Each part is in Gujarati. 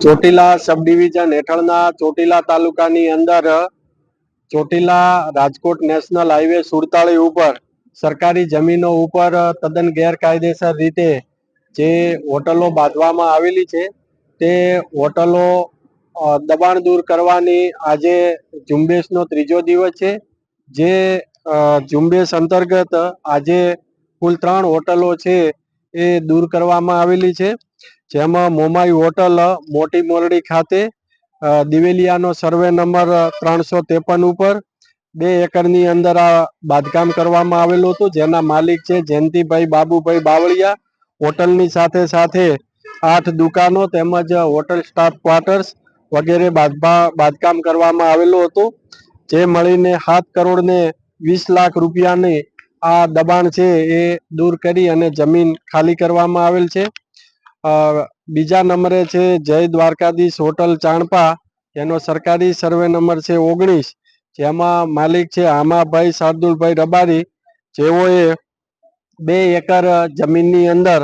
ચોટીલા સબ ડિવિઝન હેઠળના ચોટીલા તાલુકાની અંદર ચોટીલા રાજકોટ નેશનલ હાઈવે 47 ઉપર સરકારી જમીનો ઉપર તદ્દન ગેરકાયદેસર રીતે જે હોટલો બાંધવામાં આવેલી છે તે હોટલો દબાણ દૂર કરવાની આજે ઝુંબેશનો ત્રીજો દિવસ છે। જે ઝુંબેશ અંતર્ગત આજે કુલ 3 હોટલો છે એ દૂર કરવામાં આવેલી છે, જેમાં મોમાઈ હોટલ મોટી મોરડી ખાતે દિવેલિયાનો સર્વે નંબર 353 ઉપર 2 એકરની અંદર આ બાંધકામ કરવામાં આવેલું હતું, જેના માલિક છે જયંતિભાઈ બાબુભાઈ બાવળિયા। હોટલની સાથે સાથે 8 દુકાનો તેમજ હોટલ સ્ટાફ ક્વાર્ટર્સ વગેરે બાંધકામ કરવામાં આવેલું હતું, જે મળીને 7 કરોડ ને 20 લાખ રૂપિયાની આ દબાણ છે એ દૂર કરી અને જમીન ખાલી કરવામાં આવેલ છે। બીજા નંબરે છે જય દ્વારકાધીશ હોટલ ચાણપા, જેનો સરકારી સર્વે નંબર છે 19, જેમાં માલિક છે આમાભાઈ શાર્દુલભાઈ રબારી, જેઓએ 2 એકર જમીનની અંદર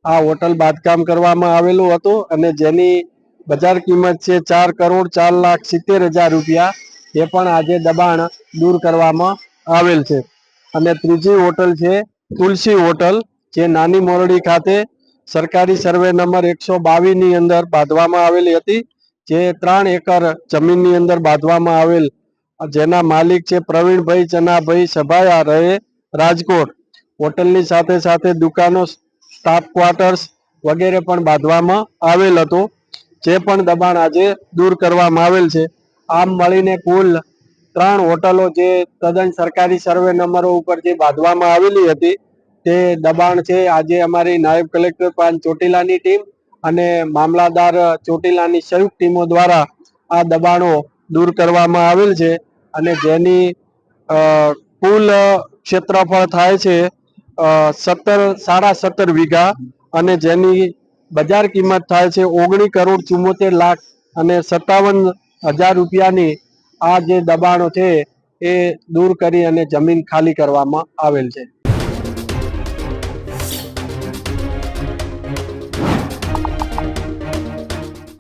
આ હોટલ બાંધકામ કરવામાં આવેલું હતું અને જેની બજાર કિંમત છે 4,04,70,000 રૂપિયા, એ પણ આજે દબાણ દૂર કરવામાં આવેલ છે। અને ત્રીજી હોટલ છે તુલસી હોટલ, જે નાની મોરડી ખાતે સરકારી સર્વે નંબર 122 ની અંદર બાંધવામાં આવેલી હતી, જે 3 એકર જમીનની અંદર બાંધવામાં આવેલ, જેના માલિક છે પ્રવીણભાઈ ચનાભાઈ સભાયા, રહે રાજકોટ। હોટલની સાથે સાથે દુકાનો, સ્ટાફ ક્વાર્ટર્સ વગેરે પણ બાંધવામાં આવેલ હતું, જે પણ દબાણ આજે દૂર કરવામાં આવેલ છે। આમ મળીને કુલ 3 હોટલો જે તદ્દન સરકારી સર્વે નંબરો ઉપર જે બાંધવામાં આવેલી હતી તે દબાણ છે આજે અમારી નાયબ કલેક્ટર ચોટીલાની ટીમ અને મામલાદાર ચોટીલાની સંયુક્ત ટીમો દ્વારા આ દબાણો દૂર કરવામાં આવેલ છે અને જેની કુલ ક્ષેત્રફળ થાય છે 17 વીઘા અને જેની બજાર કિંમત થાય છે 19,74,00,000 અને 57,000 રૂપિયાની આ જે દબાણો છે એ દૂર કરી અને જમીન ખાલી કરવામાં આવેલ છે।